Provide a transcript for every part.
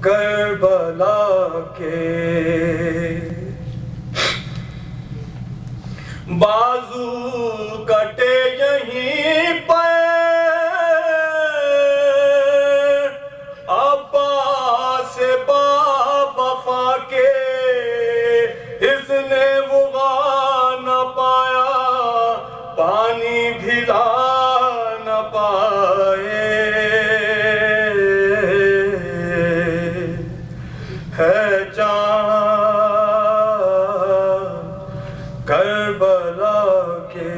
کربلا کے بازو کٹے یہیں پر عباس با وفا کے اس نے وغا نہ پایا پانی بھلا نہ پائے ہے جان کربلا کے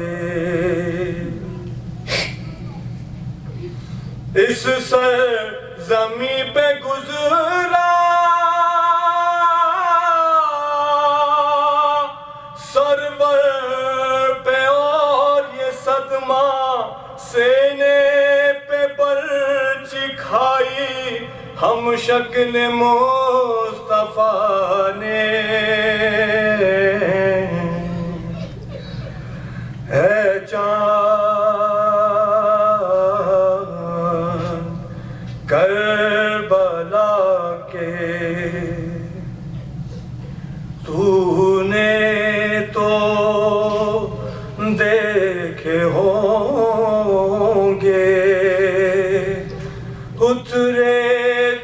اس سرزمین پہ گزرا سرور پہ اور یہ صدمہ سینے پہ برچ کھائی ہم شکل مصطفیٰ نے ہے چاند کربلا کے تو نے تو دیکھے ہوں گے اترے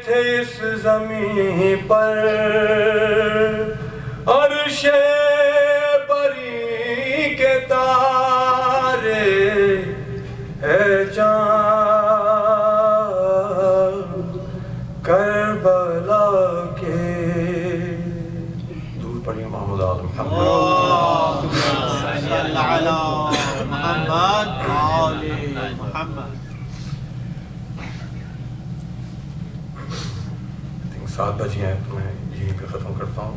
تھے اس زمین پر عرش بری کے تارے اے جان کربلا کے دور پڑھیے محمد آل محمد صلی علی محمد آل محمد 7 بجے ہیں تو میں یہیں پہ ختم کرتا ہوں.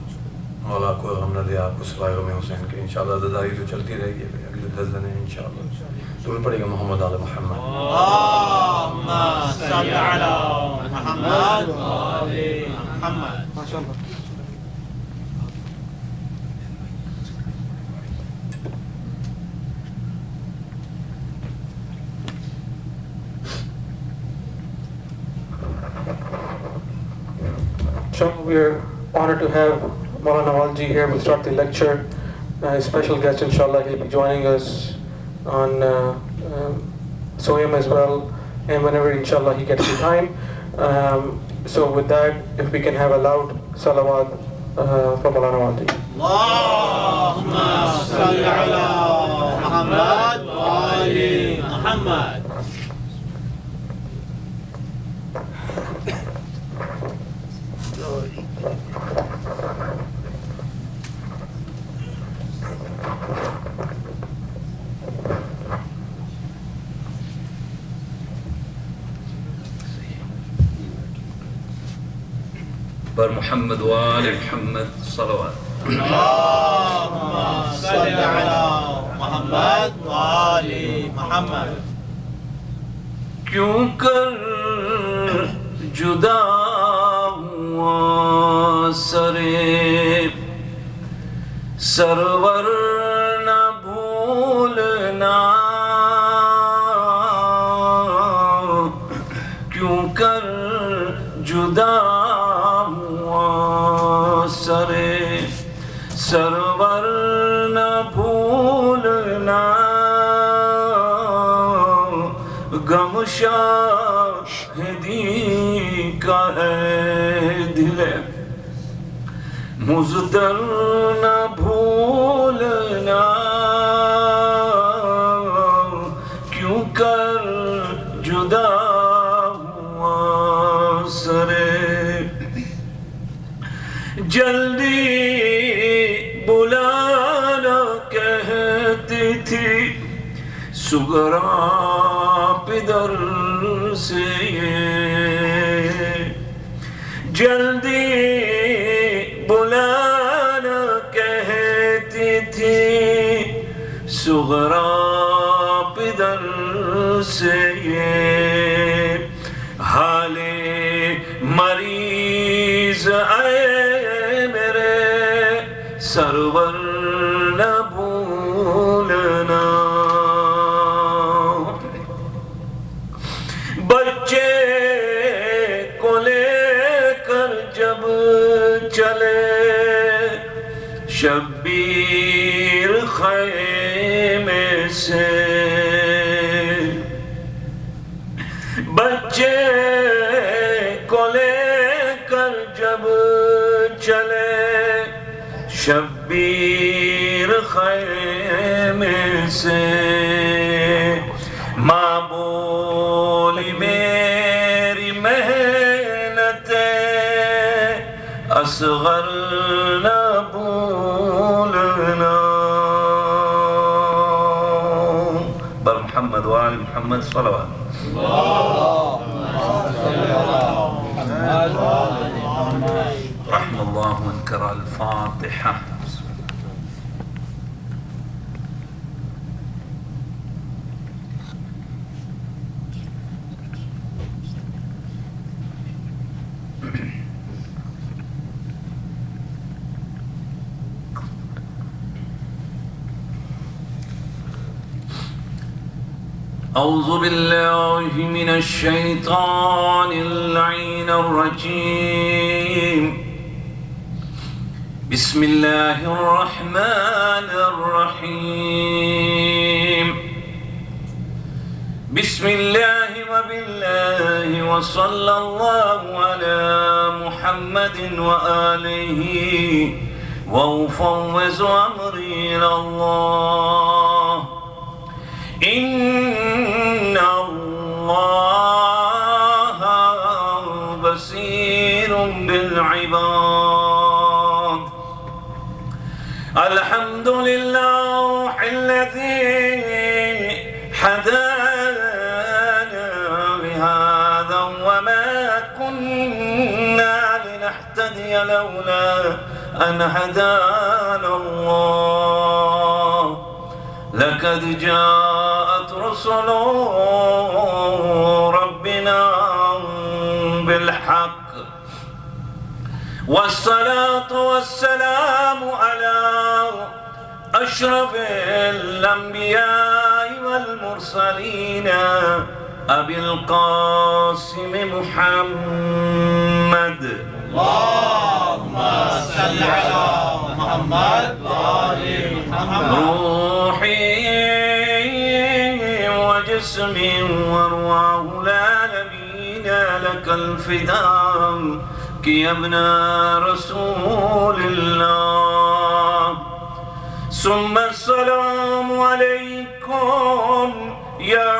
مولا کو غم نہ دے آپ کو سوائے غم حسین کے. انشاءاللہ عزاداری تو چلتی رہے گی اگلے 10 دن ہیں انشاءاللہ. درود پڑھے گا محمد آل محمد. اللہم صلی علی محمد آل محمد. ماشاءاللہ. We are honored to have Maulana Walji here. We'll start the lecture. His special guest, inshallah, he'll be joining us on SOEM as well, and whenever, inshallah, he gets the time. So with that, if we can have a loud salawat for Maulana Walji. Allahumma salli ala Muhammad wa ali Muhammad. بر محمد وآل محمد صلوات. اللہم صلی علی محمد وآل محمد. کیوں کر جدا ہوا سرے سرور نہ بھولنا کیوں کر جدا سرے سرور نہ بھولنا غم شاہدی کا ہے دل مزدر نہ بھولنا کیوں کر جدا ہوا سرے جلدی بلانا کہتی تھی سغرا پدر سے یہ جلدی بلانا کہتی تھی سغرا پدر سے یہ حال مریض اے میرے سرور نہ بھولنا بچے जब चले शब्बीर खैमे से, बच्चे को लेकर जब चले शब्बीर खैमे से, माँ बोली मेरी मेहनते असगर न भूलना। बर मोहम्मद व आले मोहम्मद सल्लल्लाहु رحم الله من قرأ الفاتحة. أعوذ بالله من الشيطان اللعين الرجيم. بسم الله الرحمن الرحيم. بسم الله وبالله وصلى الله على محمد وآله وأفوض أمري إلى الله. إن الله بصير بالعباد. الحمد لله الذي هدانا لهذا وما كنا لنهتدي لولا أن هدانا الله. لقد جاءت رسل ربنا بالحق، والصلاة والسلام على أشرف الأنبياء والمرسلين أبي القاسم محمد. اللهم صل على محمد وآل محمد. روحي وجسمي ورواه العالمين لك الفداء يا ابن رسول الله. ثم السلام عليكم يا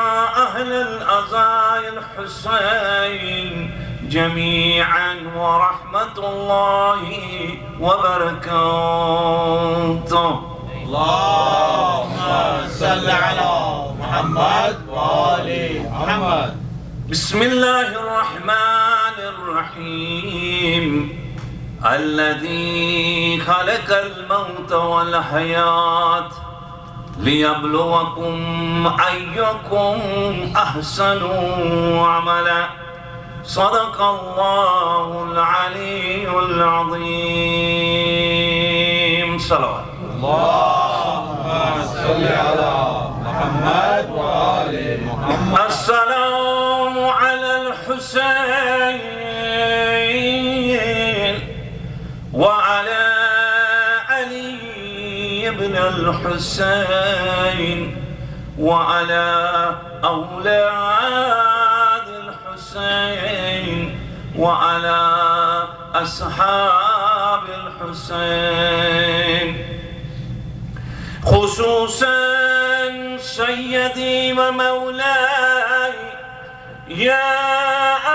أهل الأزاي الحسين جميعا ورحمة الله وبركاته. اللهم صل على محمد وآل محمد. بسم الله الرحمن الرحيم. الذي خلق الموت والحياة ليبلوكم أيكم أحسن عملا. صدق الله العلي العظيم. صلوات. اللهم صل على محمد وآل محمد. السلام على الحسين وعلى علي بن الحسين وعلى أولاد الحسين وعلى أصحاب الحسين، خصوصا سيدي ومولاي يا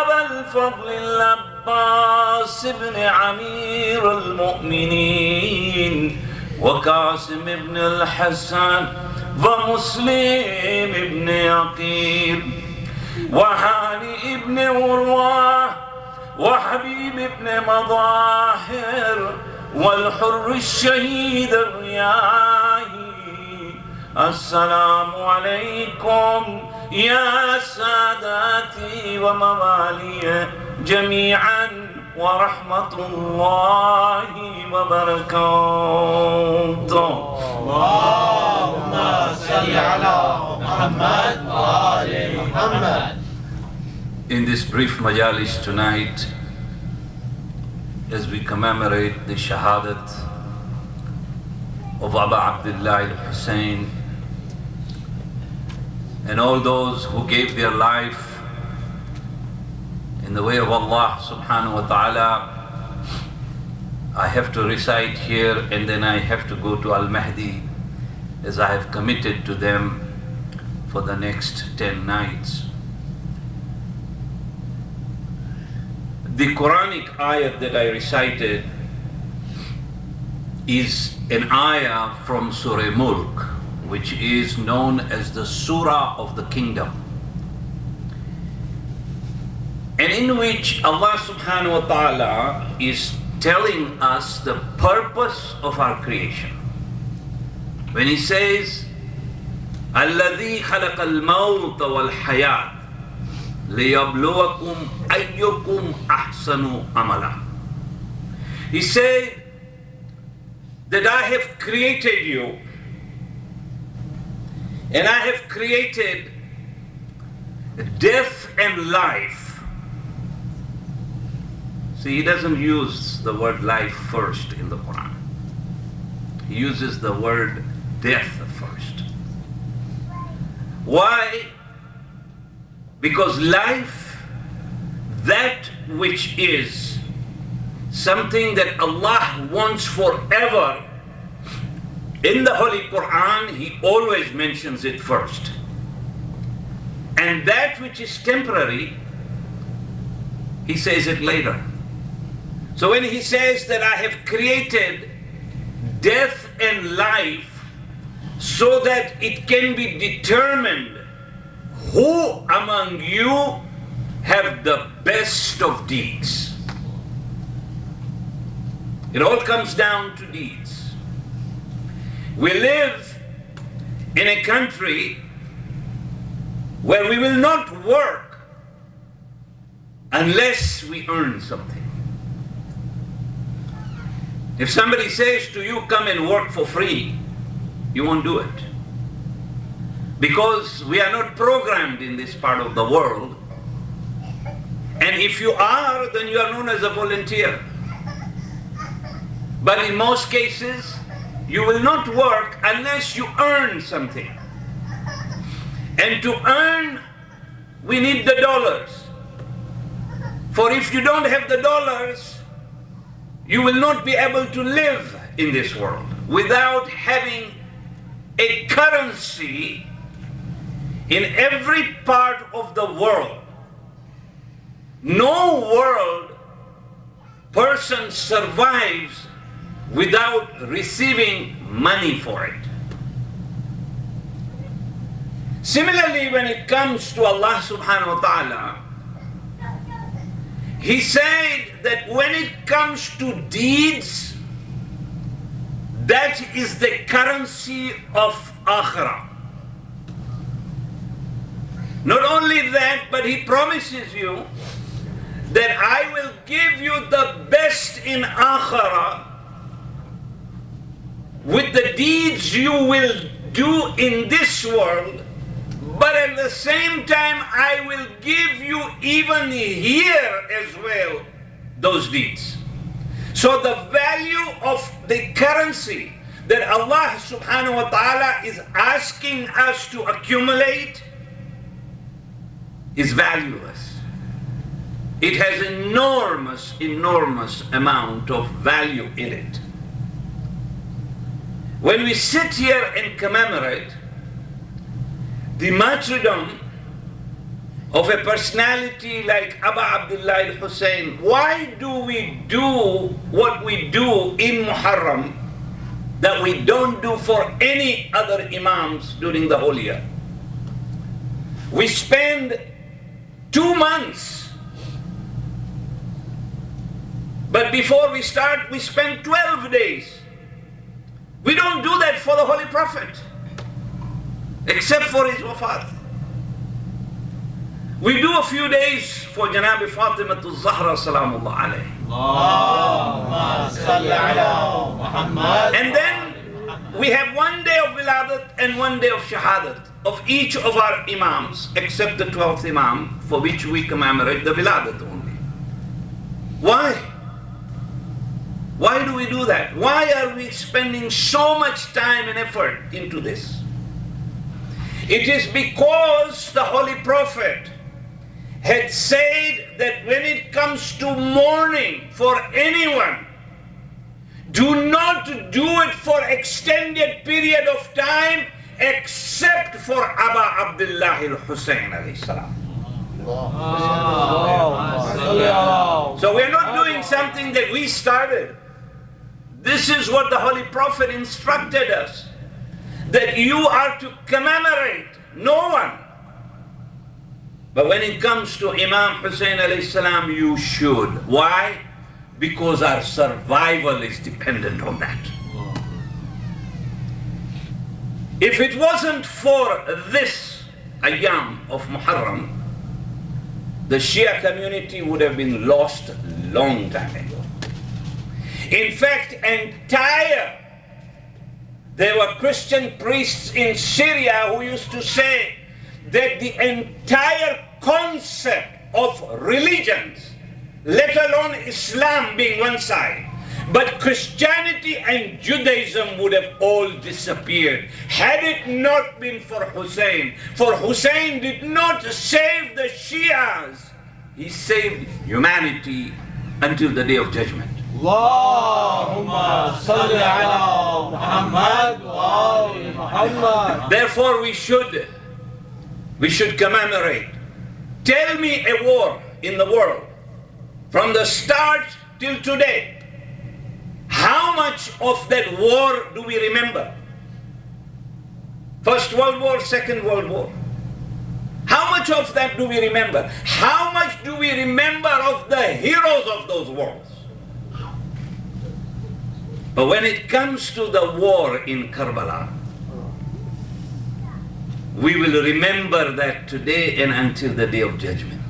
أبا الفضل العباس بن عمير المؤمنين وقاسم بن الحسن ومسلم بن عقيل وهاني بن ورواه وحبيب بن مظاهر والحر الشهيد الرياحي. السلام عليكم يا ساداتي وموالي جميعا ورحمة الله وبركاته. اللهم صل على محمد وآل محمد. In this brief majalis tonight, as we commemorate the Shahadat of Aba Abdullah al-Hussein and all those who gave their life in the way of Allah subhanahu wa ta'ala, I have to recite here and then I have to go to Al-Mahdi, as I have committed to them for the next 10 nights. The Quranic ayat that I recited is an ayah from Surah Mulk, which is known as the Surah of the Kingdom, and in which Allah subhanahu wa ta'ala is telling us the purpose of our creation. When He says, الَّذِي خَلَقَ الْمَوْتَ وَالْحَيَاةَ لِيَبْلُوَكُمْ أَيُّكُمْ أَحْسَنُ عَمَلًا. He said that I have created you, and I have created death and life. See, He doesn't use the word life first in the Quran. He uses the word death first. Why? Because life, that which is something that Allah wants forever, in the Holy Quran, He always mentions it first. And that which is temporary, He says it later. So when He says that I have created death and life so that it can be determined who among you have the best of deeds. It all comes down to deeds. We live in a country where we will not work unless we earn something. If somebody says to you, come and work for free, you won't do it. Because we are not programmed in this part of the world. And if you are, then you are known as a volunteer. But in most cases, you will not work unless you earn something. And to earn, we need the dollars. For if you don't have the dollars, you will not be able to live in this world without having a currency in every part of the world. No world person survives without receiving money for it. Similarly, when it comes to Allah subhanahu wa ta'ala, He said that when it comes to deeds, that is the currency of akhirah. Not only that, but He promises you that I will give you the best in akhirah with the deeds you will do in this world, but at the same time I will give you even here as well those deeds. So the value of the currency that Allah subhanahu wa ta'ala is asking us to accumulate is valueless. It has enormous amount of value in it. When we sit here and commemorate the martyrdom of a personality like Aba Abdullah al-Hussein, why do we do what we do in Muharram that we don't do for any other imams during the whole year? We spend 2 months, but before we start, we spend 12 days. We don't do that for the Holy Prophet, except for his wafat. We do a few days for Janabi Fatima Zahra Salamullah alayhi. And then we have 1 day of Wiladat and 1 day of Shahadat of each of our Imams, except the 12th Imam, for which we commemorate the Wiladat only. Why? Why do we do that? Why are we spending so much time and effort into this? It is because the Holy Prophet had said that when it comes to mourning for anyone, do not do it for extended period of time except for Aba Abdullah al-Hussein alayhi salam. So we're not doing something that we started. This is what the Holy Prophet instructed us, that you are to commemorate no one. But when it comes to Imam Hussein alayhi salam, you should. Why? Because our survival is dependent on that. If it wasn't for this Ayyam of Muharram, the Shia community would have been lost long time ago. In fact, there were Christian priests in Syria who used to say that the entire concept of religions, let alone Islam being one side, but Christianity and Judaism would have all disappeared had it not been for Hussein. For Hussein did not save the Shias, he saved humanity until the day of judgment. Allahumma salli ala Muhammad wa ali Muhammad. Therefore we should commemorate. Tell me a war in the world from the start till today. How much of that war do we remember? First World War, Second World War. How much of that do we remember? How much do we remember of the heroes of those wars? But when it comes to the war in Karbala, we will remember that today and until the day of judgment.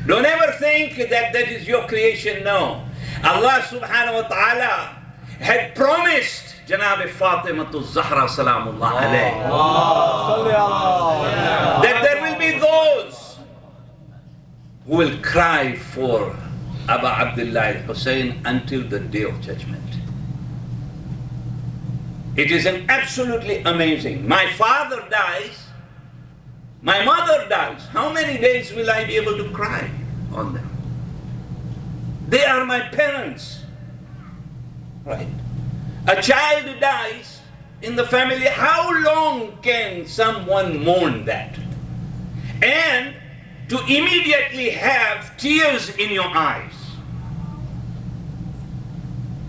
Don't ever think that that is your creation. No. Allah subhanahu wa ta'ala had promised Janab Fatima Zahra salamullah alayhi that there will be those who will cry for Aba Abdullah al-Hussein until the day of judgment. It is an absolutely amazing. My father dies, my mother dies. How many days will I be able to cry on them? They are my parents, right? A child dies in the family. How long can someone mourn that? And to immediately have tears in your eyes.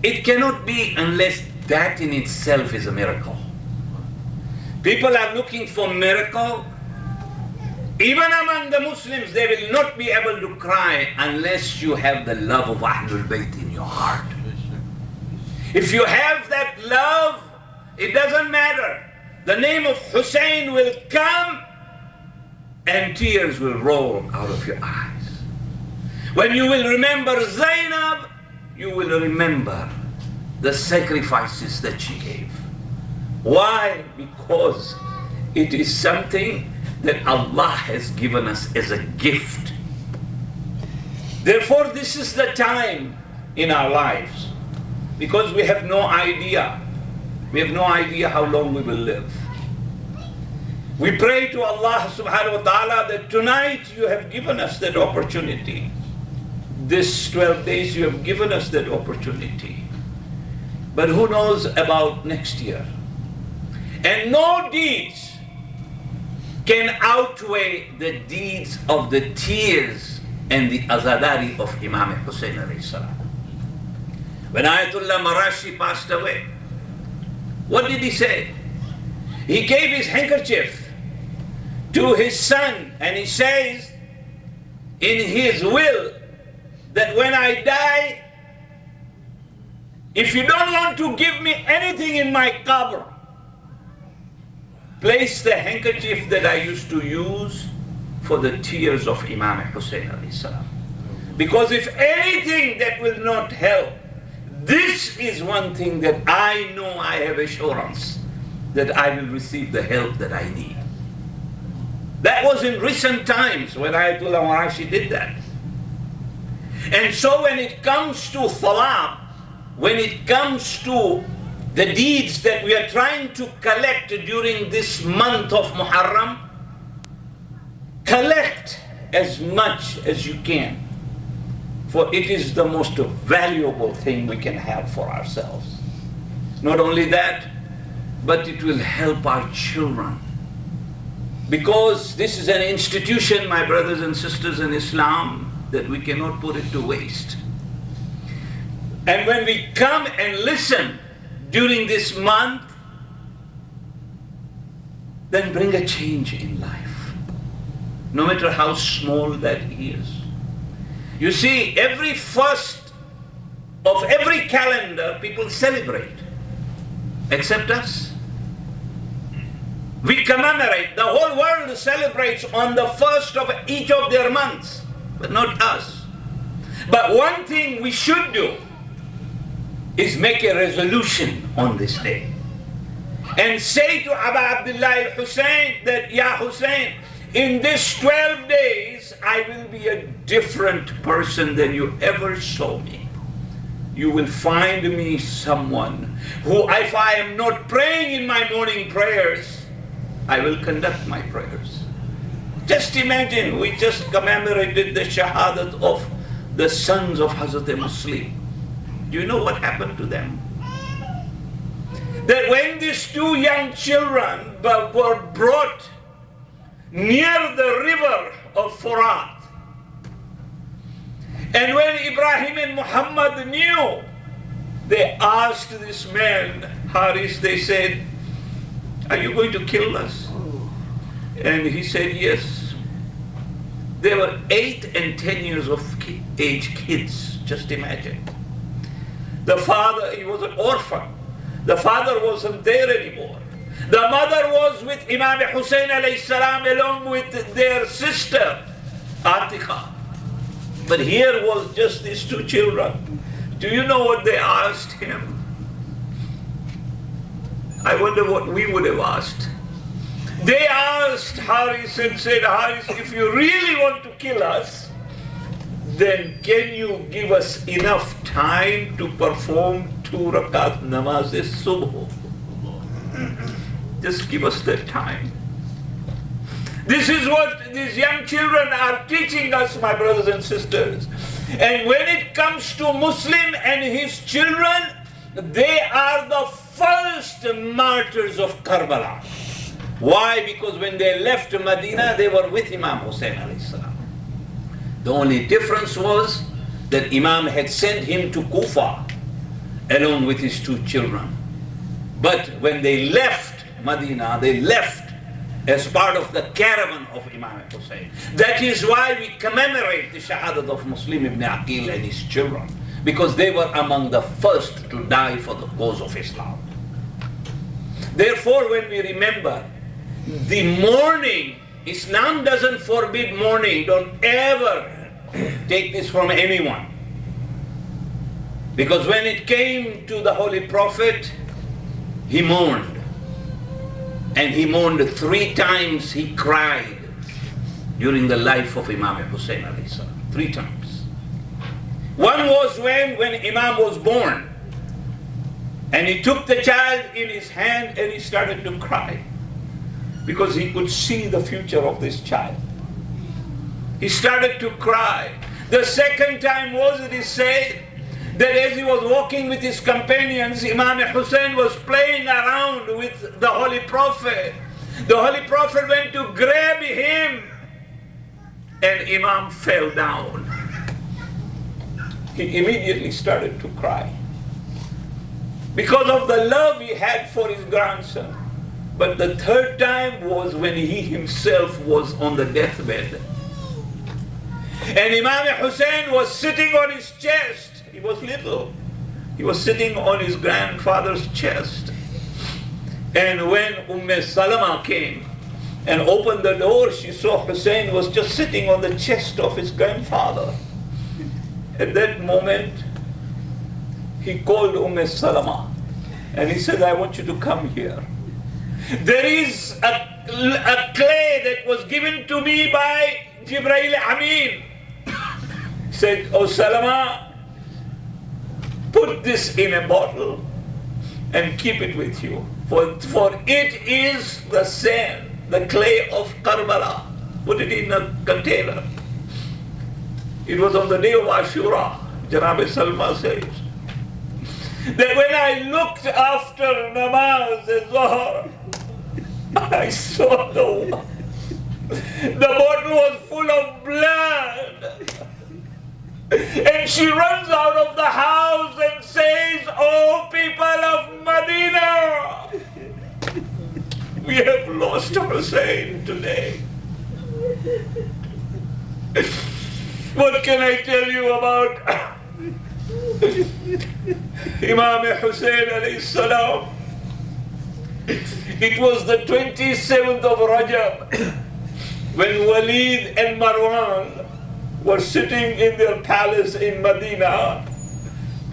It cannot be unless that in itself is a miracle. People are looking for miracle. Even among the Muslims, they will not be able to cry unless you have the love of Ahlul Bayt in your heart. If you have that love, it doesn't matter. The name of Hussein will come and tears will roll out of your eyes. When you will remember Zainab, you will remember the sacrifices that she gave. Why? Because it is something that Allah has given us as a gift. Therefore, this is the time in our lives, because we have no idea. We have no idea how long we will live. We pray to Allah subhanahu wa ta'ala that tonight you have given us that opportunity. This 12 days you have given us that opportunity. But who knows about next year? And no deeds can outweigh the deeds of the tears and the azadari of Imam Hussein alayhi salam. When Ayatollah Marashi passed away, what did he say? He gave his handkerchief to his son, and he says in his will that when I die, if you don't want to give me anything in my qabr, place the handkerchief that I used to use for the tears of Imam Hussein alayhi salam. Because if anything that will not help, this is one thing that I know I have assurance that I will receive the help that I need. That was in recent times when Ayatollah Marashi did that. And so when it comes to thalab, when it comes to the deeds that we are trying to collect during this month of Muharram, collect as much as you can, for it is the most valuable thing we can have for ourselves. Not only that, but it will help our children. Because this is an institution, my brothers and sisters in Islam, that we cannot put it to waste. And when we come and listen during this month, then bring a change in life, no matter how small that is. You see, every first of every calendar, people celebrate, except us. We commemorate. The whole world celebrates on the first of each of their months, but not us. But one thing we should do is make a resolution on this day and say to Abu Abdullah Hussein that, Ya Hussein, in this 12 days, I will be a different person than you ever saw me. You will find me someone who, if I am not praying in my morning prayers, I will conduct my prayers. Just imagine, we just commemorated the shahadat of the sons of Hazrat Muslim. Do you know what happened to them? That when these two young children were brought near the river of Furat, and when Ibrahim and Muhammad knew, they asked this man, Haris, they said, are you going to kill us? And he said, yes. They were 8 and 10 years of age kids, just imagine. The father, he was an orphan. The father wasn't there anymore. The mother was with Imam Hussein alayhi salam along with their sister, Atiqa. But here was just these two children. Do you know what they asked him? I wonder what we would have asked. They asked Haris and said, Haris, if you really want to kill us, then can you give us enough time to perform 2 rakat namaz subh? Just give us that time. This is what these young children are teaching us, my brothers and sisters. And when it comes to Muslim and his children, they are the first martyrs of Karbala. Why? Because when they left Medina, they were with Imam Hussein alayhi salam. The only difference was that Imam had sent him to Kufa along with his 2 children. But when they left Medina, they left as part of the caravan of Imam Hussein. That is why we commemorate the shahadat of Muslim ibn Aqil and his children, because they were among the first to die for the cause of Islam. Therefore, when we remember the mourning, Islam doesn't forbid mourning. Don't ever take this from anyone. Because when it came to the Holy Prophet, he mourned. And he mourned 3 times, he cried during the life of Imam Hussein alayhi salam. 3 times. One was when Imam was born. And he took the child in his hand and he started to cry, because he could see the future of this child. He started to cry. The second time was, it is said, that as he was walking with his companions, Imam Hussein was playing around with the Holy Prophet. The Holy Prophet went to grab him and Imam fell down. He immediately started to cry because of the love he had for his grandson. But the third time was when he himself was on the deathbed. And Imam Hussein was sitting on his chest. He was little. He was sitting on his grandfather's chest. And when Salama came and opened the door, she saw Hussein was just sitting on the chest of his grandfather. At that moment, he called Salama and he said, I want you to come here. There is a clay that was given to me by Jibreel Amin. He said, Oh Salama, put this in a bottle and keep it with you. For it is the sand, the clay of Karbala. Put it in a container. It was on the day of Ashura, Janab Salma says, that when I looked after namaz al-Zuhr, I saw the bottle was full of blood. And she runs out of the house and says, "Oh, people of Medina, we have lost Hussein today." What can I tell you about Imam Hussein alayhi salam? It was the 27th of Rajab when Walid and Marwan were sitting in their palace in Medina,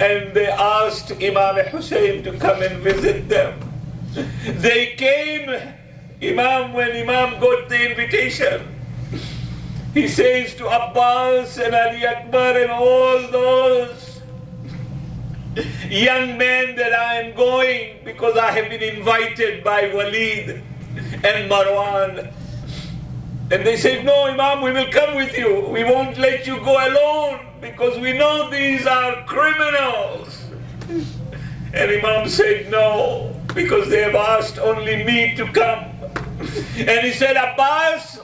and they asked Imam Hussein to come and visit them. They came. When Imam got the invitation, he says to Abbas and Ali Akbar and all those young men that I am going because I have been invited by Walid and Marwan. And they said, "No, Imam, we will come with you. We won't let you go alone because we know these are criminals." And Imam said, "No, because they have asked only me to come." And he said, "Abbas,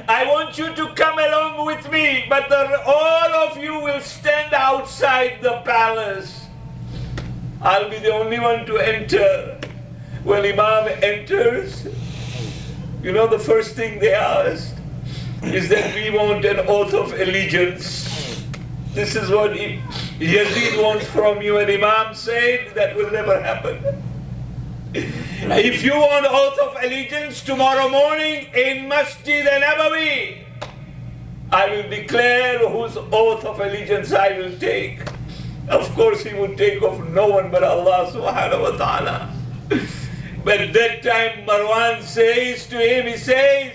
I want you to come along with me, but all of you will stand outside the palace. I'll be the only one to enter." When Imam enters, you know the first thing they asked is that we want an oath of allegiance. This is what Yazid wants from you, and Imam said that will never happen. If you want oath of allegiance tomorrow morning in Masjid al-Nabawi, I will declare whose oath of allegiance I will take. Of course, he would take of no one but Allah subhanahu wa ta'ala. But that time Marwan says to him, he says,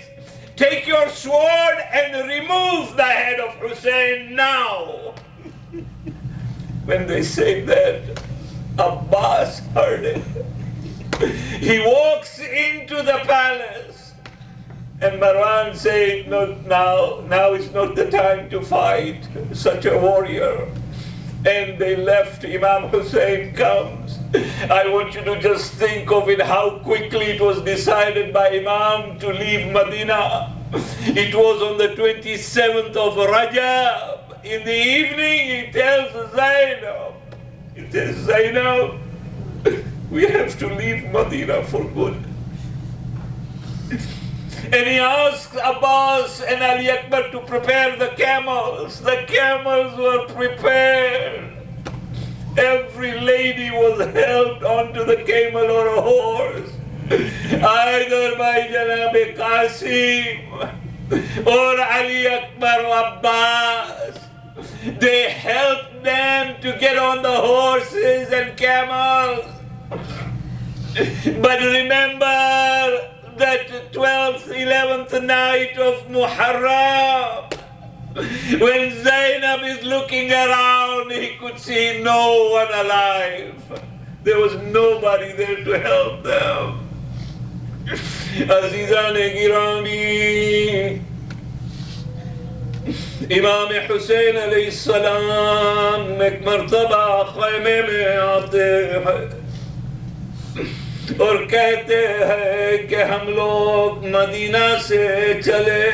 "Take your sword and remove the head of Hussein now." When they said that, Abbas heard it. He walks into the palace, and Marwan said, "No, now is not the time to fight such a warrior." And they left. Imam Hussein comes. I want you to just think of it, how quickly it was decided by Imam to leave Medina. It was on the 27th of Rajab. In the evening, he tells Zainab, "Zainab, we have to leave Medina for good." And he asks Abbas and Ali Akbar to prepare the camels. The camels were prepared. Every lady was held onto the camel or a horse, either by Janab Qasim or Ali Akbar or Abbas. They helped them to get on the horses and camels. But remember that 12th, 11th night of Muharram, when Zainab is looking around, he could see no one alive. There was nobody there to help them. Azizan-e-Girami, Imam Hussein alayhi salam एक मर्तबा ख़ैमे में आते हैं और कहते हैं कि हम लोग मदीना से चले।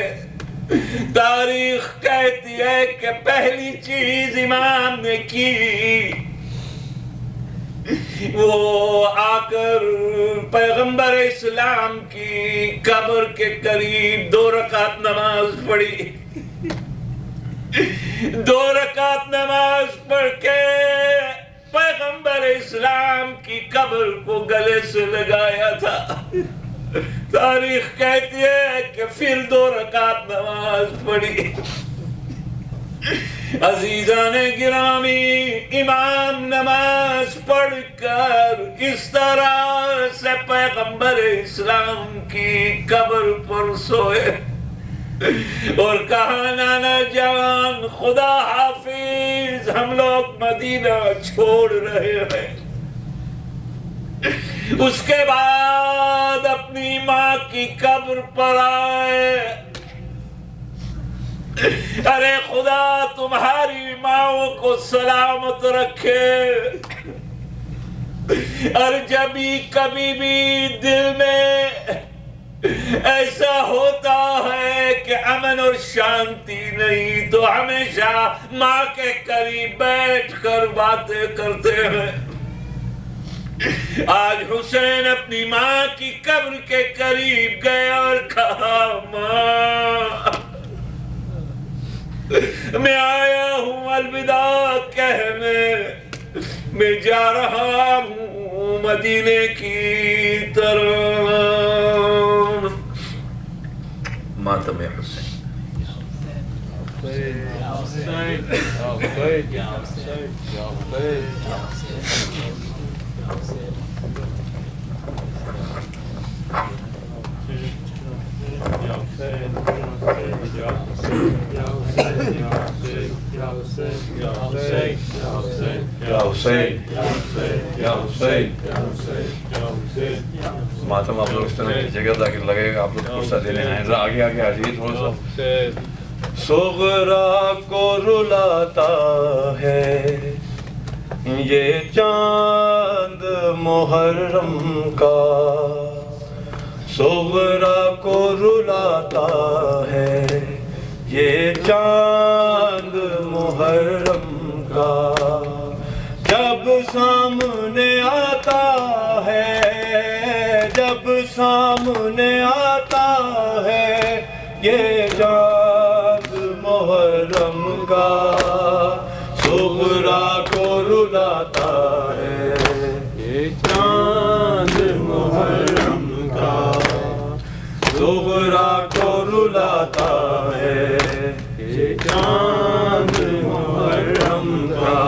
तारीख कहती है कि पहली चीज इमाम ने की वो आकर पैगंबर इस्लाम की कब्र के करीब 2 रकात नमाज पढ़ी। 2 रकात नमाज पढ़ के पैगंबर इस्लाम की कब्र को गले से लगाया था। तारीख कहती है कि फिर 2 रकात नमाज पढ़ी। अजीजाने गिरामी, इमाम नमाज पढ़कर इस तरह से पैगंबर इस्लाम की कब्र पर सोए और कहा, नाना जान खुदा हाफिज, ہم لوگ مدینہ چھوڑ رہے ہیں، اس کے بعد اپنی ماں کی قبر پر آئے، ارے خدا تمہاری ماں کو سلامت رکھے، اور جب کبھی بھی دل میں ایسا ہوتا ہے کہ امن اور شانتی نہیں تو ہمیشہ ماں کے قریب بیٹھ کر باتیں کرتے ہیں۔ آج حسین اپنی ماں کی قبر کے قریب گئے اور کہا ماں میں آیا ہوں الوداع کہنے، میں جا رہا ہوں مدینے کی طرف۔ ماتم حسین۔ ماتم آپ لوگ اس طرح کی جگہ تاکہ لگے گا آپ لوگ غصہ دینے آئے، ذرا آگے آگے آ جائیے تھوڑا سا۔ صغرا کو رلاتا ہے یہ چاند محرم کا، صغرا کو رلاتا ہے یہ چاند محرم کا، جب سامنے آتا ہے، جب سامنے آتا ہے یہ چاند محرم کا، صغرا کو رلاتا ہے یہ چاند محرم کا، صغرا کو رلاتا ہے یہ چاند محرم کا،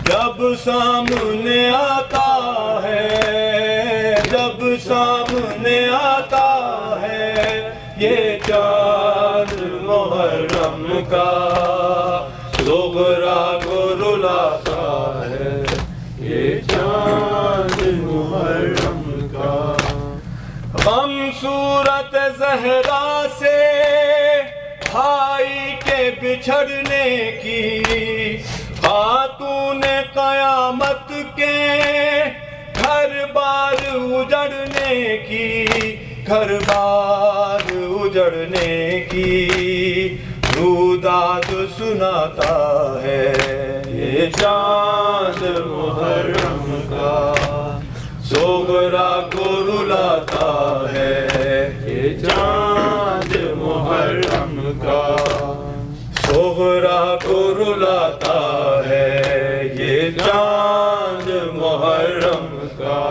جب سامنے آتا ہے، جب سامنے آتا ہے یہ چاند محرم کا، صغرا کو رلاتا ہے یہ چاند محرم کا۔ غم صورت زہرا سے بھائی کے بچھڑنے کی، خاتون قیامت کے گھر بار اجڑنے کی، گھر بار اجڑنے کی، روداد سناتا ہے یہ چاند محرم کا، صغرا کو رلاتا ہے یہ چاند محرم کا، صغرا کو رلاتا ہے یہ چاند محرم کا،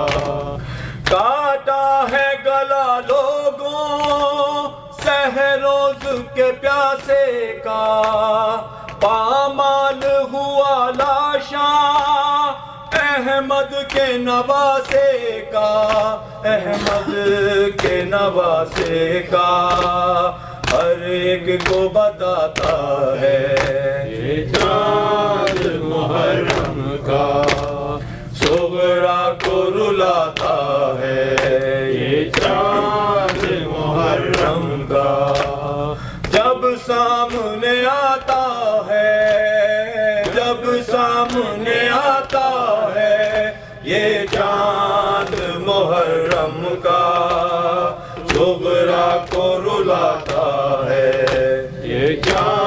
کاٹا ہے گلا لوگوں سحروز کے پیاسے کا، پامال ہوا لاشاں احمد کے نواسے کا، احمد کے نواسے کا، ہر ایک کو بتاتا ہے یہ چاند محرم کا، صغرا کو رلاتا ہے یہ چاند محرم کا، جب سامنے آتا ہے، جب سامنے آتا ہے یہ چاند محرم کا، صغرا کو رلاتا ہے یہ چاند